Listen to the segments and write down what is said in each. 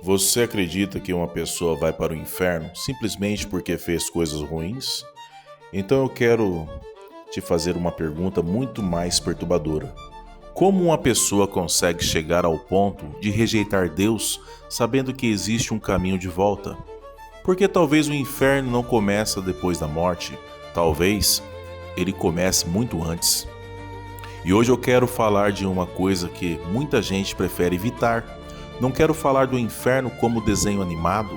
Você acredita que uma pessoa vai para o inferno simplesmente porque fez coisas ruins? Então eu quero te fazer uma pergunta muito mais perturbadora. Como uma pessoa consegue chegar ao ponto de rejeitar Deus sabendo que existe um caminho de volta? Porque talvez o inferno não começa depois da morte, talvez ele comece muito antes. E hoje eu quero falar de uma coisa que muita gente prefere evitar. Não quero falar do inferno como desenho animado,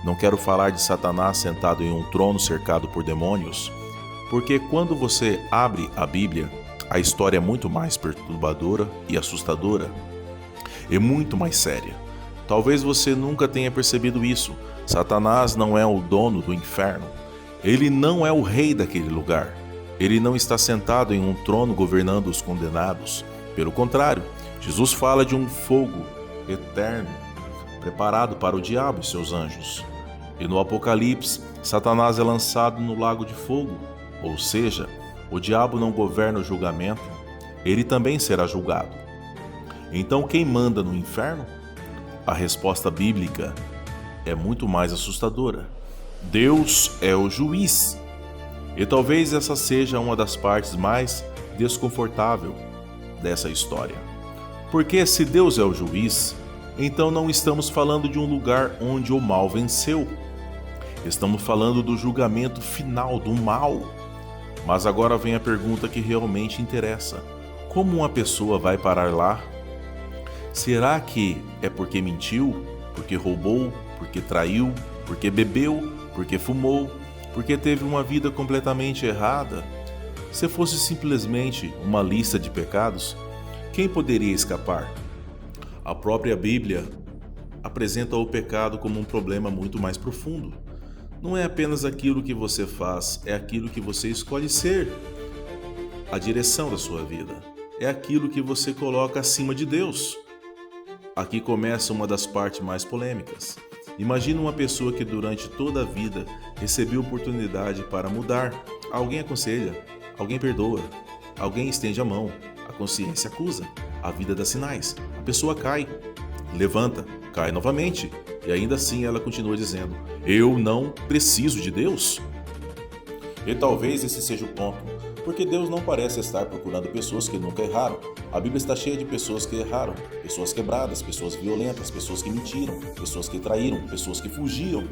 não quero falar de Satanás sentado em um trono cercado por demônios, porque quando você abre a Bíblia, a história é muito mais perturbadora e assustadora, e muito mais séria. Talvez você nunca tenha percebido isso. Satanás não é o dono do inferno. Ele não é o rei daquele lugar. Ele não está sentado em um trono governando os condenados. Pelo contrário, Jesus fala de um fogo eterno preparado para o diabo e seus anjos. E no Apocalipse, Satanás é lançado no lago de fogo, ou seja, o diabo não governa o julgamento, ele também será julgado. Então quem manda no inferno? A resposta bíblica é muito mais assustadora. Deus é o juiz. E talvez essa seja uma das partes mais desconfortáveis dessa história. Porque se Deus é o juiz, então não estamos falando de um lugar onde o mal venceu. Estamos falando do julgamento final do mal. Mas agora vem a pergunta que realmente interessa. Como uma pessoa vai parar lá? Será que é porque mentiu, porque roubou, porque traiu, porque bebeu, porque fumou, porque teve uma vida completamente errada? Se fosse simplesmente uma lista de pecados, quem poderia escapar? A própria Bíblia apresenta o pecado como um problema muito mais profundo. Não é apenas aquilo que você faz, é aquilo que você escolhe ser. A direção da sua vida é aquilo que você coloca acima de Deus. Aqui começa uma das partes mais polêmicas. Imagina uma pessoa que durante toda a vida recebeu oportunidade para mudar. Alguém aconselha, alguém perdoa, alguém estende a mão, a consciência acusa, a vida dá sinais, a pessoa cai, levanta, cai novamente e ainda assim ela continua dizendo: eu não preciso de Deus. E talvez esse seja o ponto, porque Deus não parece estar procurando pessoas que nunca erraram. A Bíblia está cheia de pessoas que erraram, pessoas quebradas, pessoas violentas, pessoas que mentiram, pessoas que traíram, pessoas que fugiam,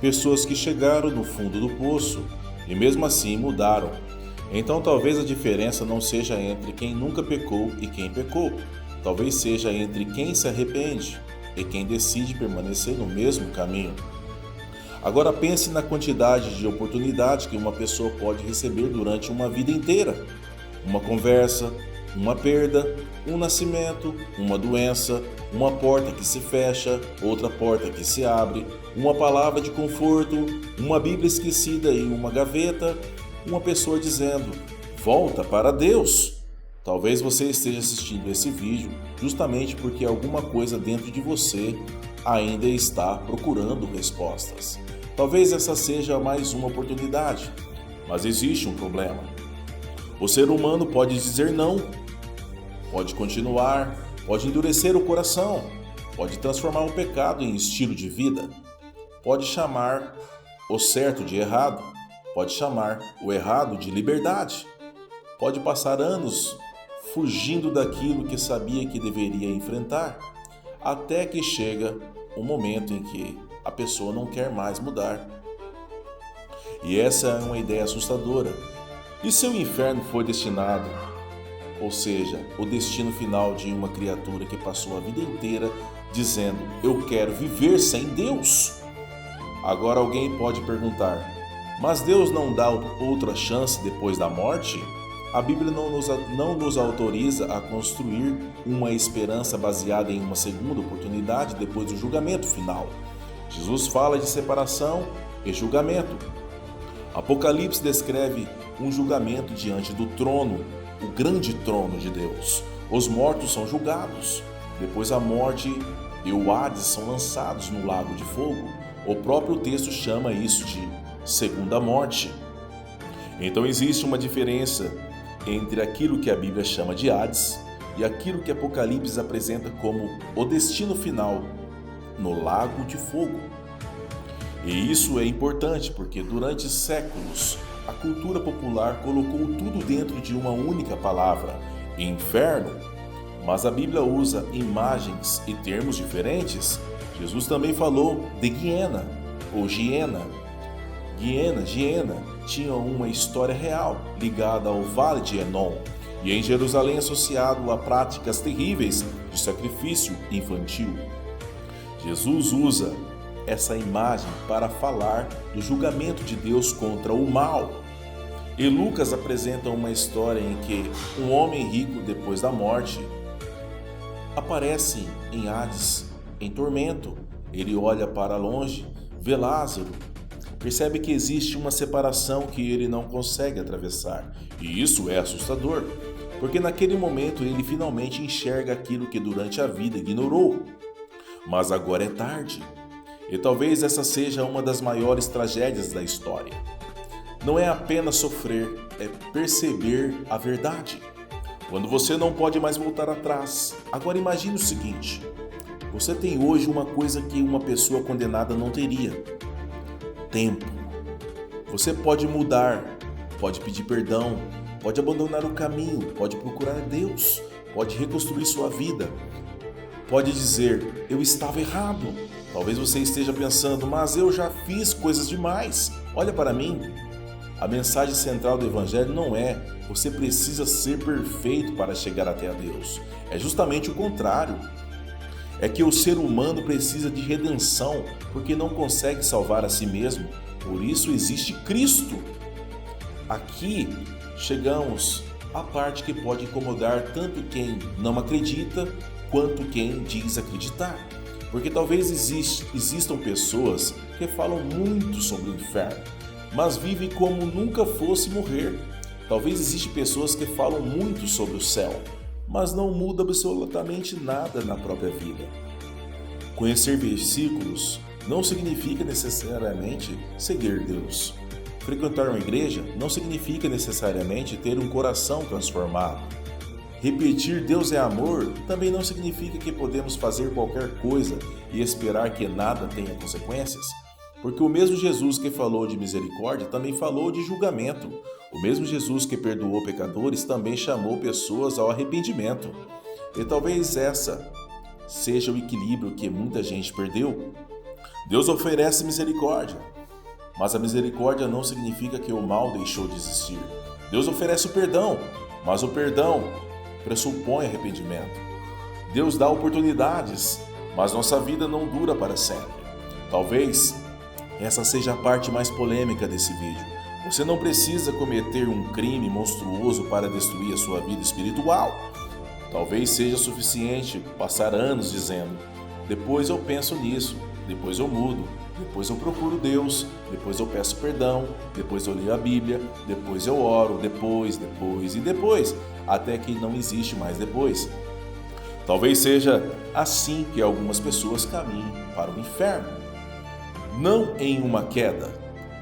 pessoas que chegaram no fundo do poço e mesmo assim mudaram. Então talvez a diferença não seja entre quem nunca pecou e quem pecou, talvez seja entre quem se arrepende e quem decide permanecer no mesmo caminho. Agora pense na quantidade de oportunidades que uma pessoa pode receber durante uma vida inteira. Uma conversa, uma perda, um nascimento, uma doença, uma porta que se fecha, outra porta que se abre, uma palavra de conforto, uma Bíblia esquecida em uma gaveta, uma pessoa dizendo: volta para Deus. Talvez você esteja assistindo esse vídeo justamente porque alguma coisa dentro de você ainda está procurando respostas. Talvez essa seja mais uma oportunidade, mas existe um problema. O ser humano pode dizer não, pode continuar, pode endurecer o coração, pode transformar o pecado em estilo de vida, pode chamar o certo de errado, pode chamar o errado de liberdade, pode passar anos fugindo daquilo que sabia que deveria enfrentar, até que chega o momento em que a pessoa não quer mais mudar. E essa é uma ideia assustadora. E se o inferno for destinado, ou seja, o destino final de uma criatura que passou a vida inteira dizendo: eu quero viver sem Deus? Agora alguém pode perguntar: mas Deus não dá outra chance depois da morte? A Bíblia não nos autoriza a construir uma esperança baseada em uma segunda oportunidade depois do julgamento final. Jesus fala de separação e julgamento. Apocalipse descreve um julgamento diante do trono, o grande trono de Deus. Os mortos são julgados. Depois a morte e o Hades são lançados no lago de fogo. O próprio texto chama isso de segunda morte. Então existe uma diferença entre aquilo que a Bíblia chama de Hades e aquilo que Apocalipse apresenta como o destino final no lago de fogo. E isso é importante porque durante séculos a cultura popular colocou tudo dentro de uma única palavra, inferno. Mas a Bíblia usa imagens e termos diferentes. Jesus também falou de Guiena ou Giena. Giena tinha uma história real ligada ao Vale de Enom e em Jerusalém associado a práticas terríveis de sacrifício infantil. Jesus usa essa imagem para falar do julgamento de Deus contra o mal. E Lucas apresenta uma história em que um homem rico, depois da morte, aparece em Hades, em tormento. Ele olha para longe, vê Lázaro, percebe que existe uma separação que ele não consegue atravessar. E isso é assustador, porque naquele momento ele finalmente enxerga aquilo que durante a vida ignorou. Mas agora é tarde. E talvez essa seja uma das maiores tragédias da história. Não é apenas sofrer, é perceber a verdade. Quando você não pode mais voltar atrás. Agora imagine o seguinte: você tem hoje uma coisa que uma pessoa condenada não teria: tempo. Você pode mudar, pode pedir perdão, pode abandonar o caminho, pode procurar Deus, pode reconstruir sua vida, pode dizer: eu estava errado. Talvez você esteja pensando: mas eu já fiz coisas demais, olha para mim. A mensagem central do Evangelho não é você precisa ser perfeito para chegar até a Deus. É justamente o contrário. É que o ser humano precisa de redenção porque não consegue salvar a si mesmo. Por isso existe Cristo. Aqui chegamos à parte que pode incomodar tanto quem não acredita quanto quem diz acreditar. Porque talvez existam pessoas que falam muito sobre o inferno, mas vivem como nunca fosse morrer. Talvez existam pessoas que falam muito sobre o céu, mas não mudam absolutamente nada na própria vida. Conhecer versículos não significa necessariamente seguir Deus. Frequentar uma igreja não significa necessariamente ter um coração transformado. Repetir Deus é amor também não significa que podemos fazer qualquer coisa e esperar que nada tenha consequências. Porque o mesmo Jesus que falou de misericórdia também falou de julgamento. O mesmo Jesus que perdoou pecadores também chamou pessoas ao arrependimento. E talvez essa seja o equilíbrio que muita gente perdeu. Deus oferece misericórdia, mas a misericórdia não significa que o mal deixou de existir. Deus oferece o perdão, mas o perdão pressupõe arrependimento. Deus dá oportunidades, mas nossa vida não dura para sempre. Talvez essa seja a parte mais polêmica desse vídeo. Você não precisa cometer um crime monstruoso para destruir a sua vida espiritual. Talvez seja suficiente passar anos dizendo: depois eu penso nisso, depois eu mudo, depois eu procuro Deus, depois eu peço perdão, depois eu leio a Bíblia, depois eu oro, depois, até que não existe mais depois. Talvez seja assim que algumas pessoas caminham para o inferno. Não em uma queda,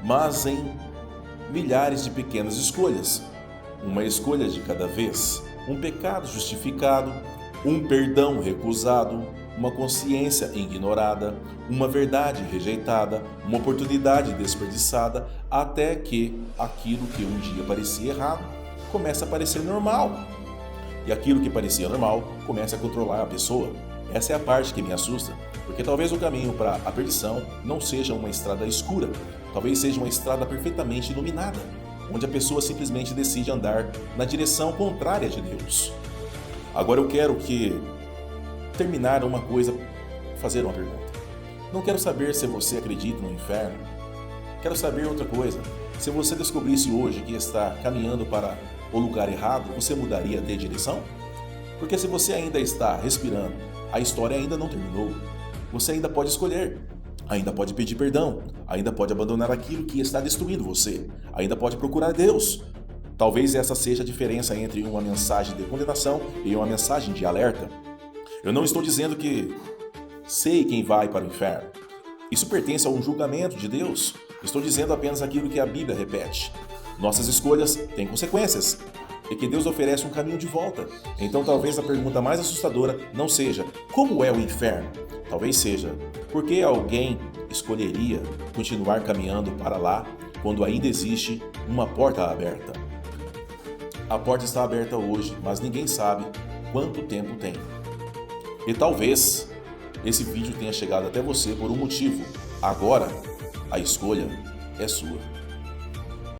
mas em milhares de pequenas escolhas. Uma escolha de cada vez, um pecado justificado, um perdão recusado, uma consciência ignorada, uma verdade rejeitada, uma oportunidade desperdiçada, até que aquilo que um dia parecia errado começa a parecer normal. E aquilo que parecia normal começa a controlar a pessoa. Essa é a parte que me assusta, porque talvez o caminho para a perdição não seja uma estrada escura, talvez seja uma estrada perfeitamente iluminada, onde a pessoa simplesmente decide andar na direção contrária de Deus. Agora eu quero terminar uma coisa, fazer uma pergunta. Não quero saber se você acredita no inferno. Quero saber outra coisa. Se você descobrisse hoje que está caminhando para o lugar errado, você mudaria de direção? Porque se você ainda está respirando, a história ainda não terminou. Você ainda pode escolher, ainda pode pedir perdão, ainda pode abandonar aquilo que está destruindo você, ainda pode procurar Deus. Talvez essa seja a diferença entre uma mensagem de condenação e uma mensagem de alerta. Eu não estou dizendo que sei quem vai para o inferno. Isso pertence a um julgamento de Deus. Estou dizendo apenas aquilo que a Bíblia repete. Nossas escolhas têm consequências e que Deus oferece um caminho de volta. Então talvez a pergunta mais assustadora não seja como é o inferno. Talvez seja Por que alguém escolheria continuar caminhando para lá quando ainda existe uma porta aberta? A porta está aberta hoje, mas ninguém sabe quanto tempo tem. E talvez esse vídeo tenha chegado até você por um motivo. Agora, a escolha é sua.